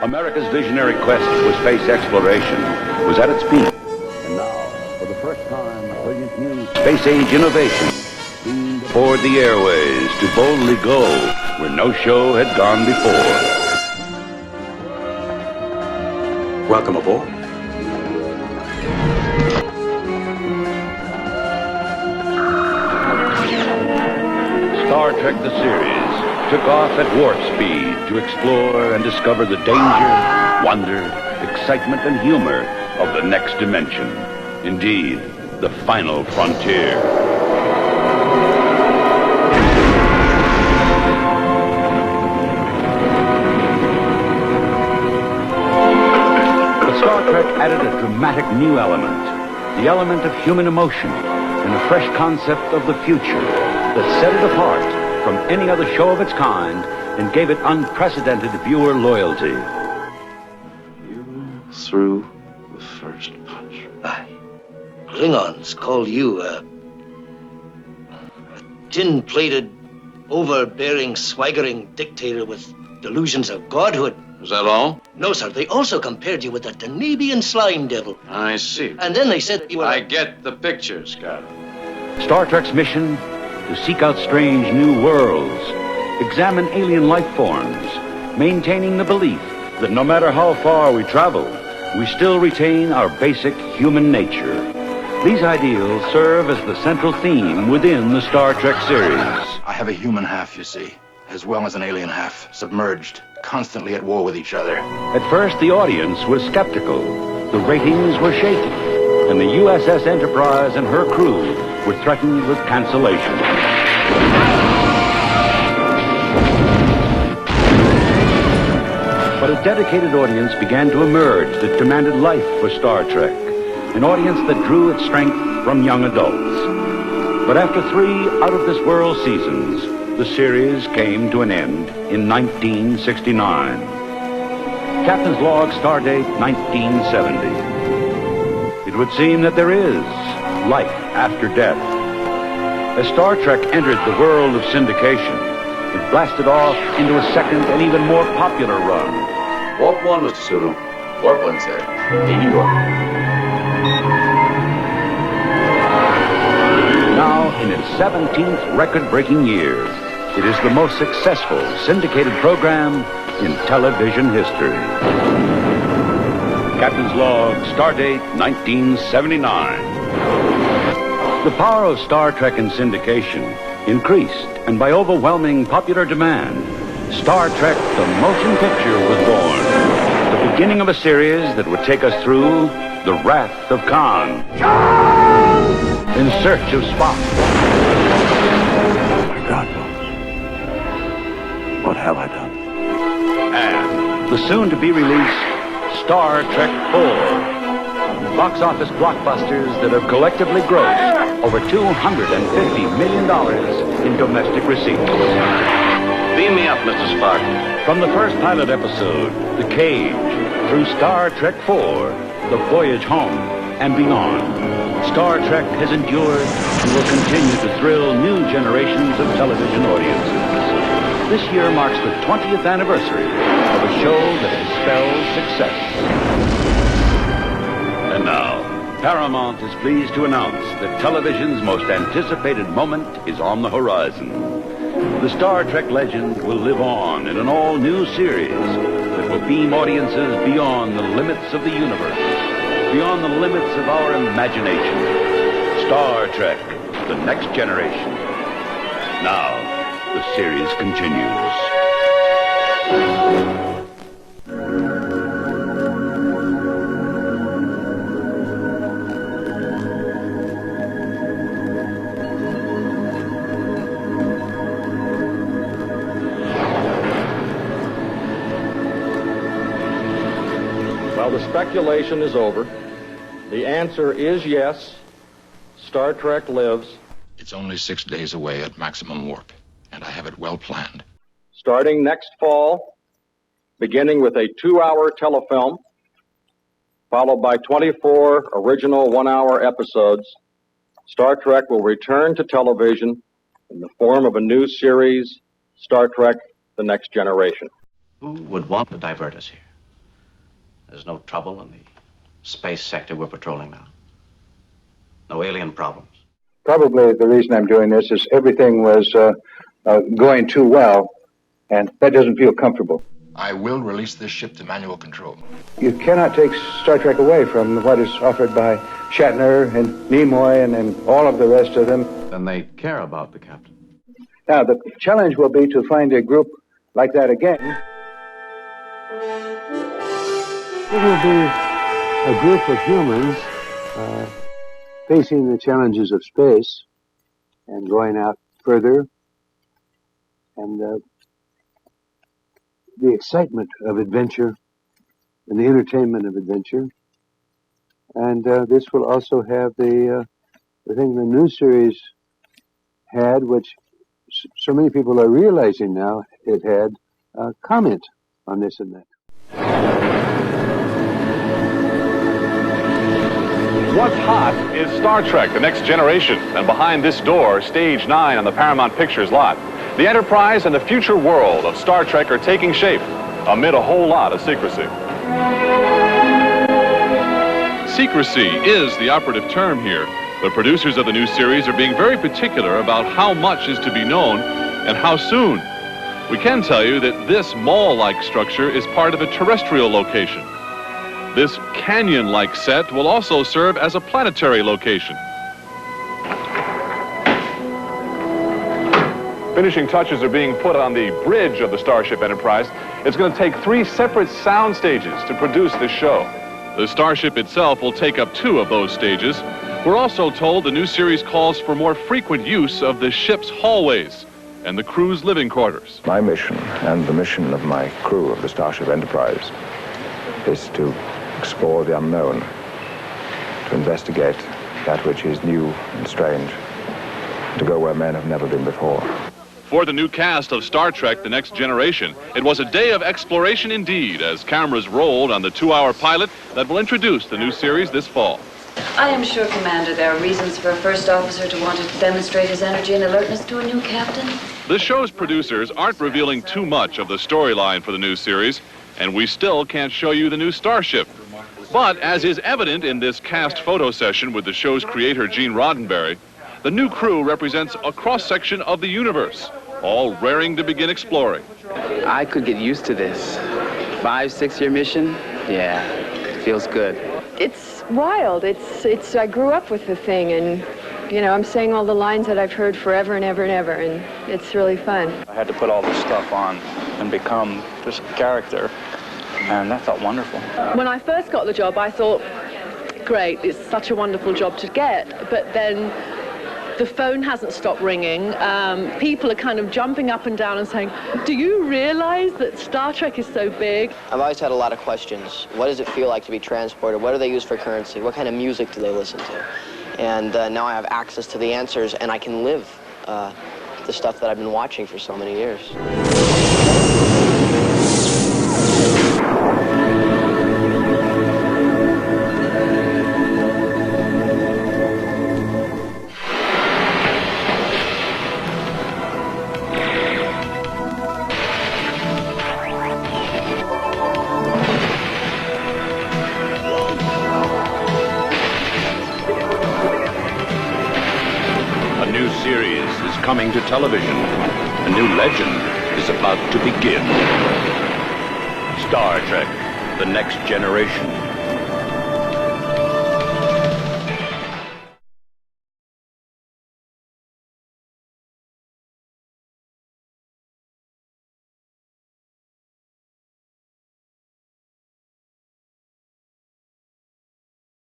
America's visionary quest for space exploration was at its peak. And now, for the first time, a brilliant new space-age innovation beamed aboard the airways to boldly go where no show had gone before. Welcome aboard. Star Trek the series took off at warp speed to explore and discover the danger, wonder, excitement, and humor of the next dimension. Indeed, the final frontier. But Star Trek added a dramatic new element, the element of human emotion, and a fresh concept of the future that set it apart from any other show of its kind and gave it unprecedented viewer loyalty. You threw the first punch. Aye. Klingons call you a tin-plated, overbearing, swaggering dictator with delusions of godhood. Is that all? No, sir. They also compared you with a Danubian slime devil. I see. And then they said that you were... I get the picture, Scott. Star Trek's mission: to seek out strange new worlds, examine alien life forms, maintaining the belief that no matter how far we travel, we still retain our basic human nature. These ideals serve as the central theme within the Star Trek series. I have a human half, you see, as well as an alien half, submerged, constantly at war with each other. At first, the audience was skeptical. The ratings were shaky, and the USS Enterprise and her crew were threatened with cancellation. But a dedicated audience began to emerge that demanded life for Star Trek, an audience that drew its strength from young adults. But after 3 out-of-this-world seasons, the series came to an end in 1969. Captain's log, stardate 1970. It would seem that there is life after death. As Star Trek entered the world of syndication, it blasted off into a second and even more popular run. Warp 1, Mr. Sulu. Warp 1, sir. In New York. Now, in its 17th record-breaking year, it is the most successful syndicated program in television history. Captain's log, stardate 1979. The power of Star Trek in syndication increased, and by overwhelming popular demand, Star Trek the Motion Picture was born. The beginning of a series that would take us through the Wrath of Khan. In search of Spock. Oh, my God, Bones. What have I done? And the soon-to-be-released Star Trek 4. Box office blockbusters that have collectively grossed over $250 million in domestic receipts. Beam me up, Mr. Spock. From the first pilot episode, The Cage, through Star Trek 4, The Voyage Home, and beyond, Star Trek has endured and will continue to thrill new generations of television audiences. This year marks the 20th anniversary of a show that has spelled success. And now, Paramount is pleased to announce that television's most anticipated moment is on the horizon. The Star Trek legend will live on in an all-new series that will beam audiences beyond the limits of the universe, beyond the limits of our imagination. Star Trek, The Next Generation. Now, the series continues. Well, the speculation is over. The answer is yes. Star Trek lives. It's only 6 days away at maximum warp, and I have it well planned. Starting next fall, beginning with a 2-hour telefilm, followed by 24 original 1-hour episodes, Star Trek will return to television in the form of a new series, Star Trek: The Next Generation. Who would want to divert us here? There's no trouble in the space sector we're patrolling now. No alien problems. Probably the reason I'm doing this is everything was going too well, and that doesn't feel comfortable. I will release this ship to manual control. You cannot take Star Trek away from what is offered by Shatner and Nimoy and all of the rest of them. Then they care about the captain. Now, the challenge will be to find a group like that again. It will be a group of humans facing the challenges of space and going out further, and the excitement of adventure and the entertainment of adventure. And this will also have the thing the new series had, which so many people are realizing now it had, comment on this and that. What's hot is Star Trek, The Next Generation, and behind this door, Stage 9 on the Paramount Pictures lot. The Enterprise and the future world of Star Trek are taking shape amid a whole lot of secrecy. Secrecy is the operative term here. The producers of the new series are being very particular about how much is to be known and how soon. We can tell you that this mall-like structure is part of a terrestrial location. This canyon-like set will also serve as a planetary location. Finishing touches are being put on the bridge of the Starship Enterprise. It's going to take 3 separate sound stages to produce this show. The Starship itself will take up 2 of those stages. We're also told the new series calls for more frequent use of the ship's hallways and the crew's living quarters. My mission, and the mission of my crew of the Starship Enterprise, is to explore the unknown, to investigate that which is new and strange, to go where men have never been before. For the new cast of Star Trek, The Next Generation, it was a day of exploration indeed as cameras rolled on the 2-hour pilot that will introduce the new series this fall. I am sure, Commander, there are reasons for a first officer to want to demonstrate his energy and alertness to a new captain. The show's producers aren't revealing too much of the storyline for the new series, and we still can't show you the new Starship. But as is evident in this cast photo session with the show's creator, Gene Roddenberry, the new crew represents a cross-section of the universe, all raring to begin exploring. I could get used to this. 5-6-year mission? Yeah, feels good. It's wild. I grew up with the thing, and, you know, I'm saying all the lines that I've heard forever and ever and ever, and it's really fun. I had to put all this stuff on and become this character, and that felt wonderful. When I first got the job, I thought, great, it's such a wonderful job to get, but then the phone hasn't stopped ringing. People are kind of jumping up and down and saying, do you realize that Star Trek is so big? I've always had a lot of questions. What does it feel like to be transported? What do they use for currency? What kind of music do they listen to? And now I have access to the answers, and I can live the stuff that I've been watching for so many years. Coming to television. A new legend is about to begin. Star Trek, The Next Generation.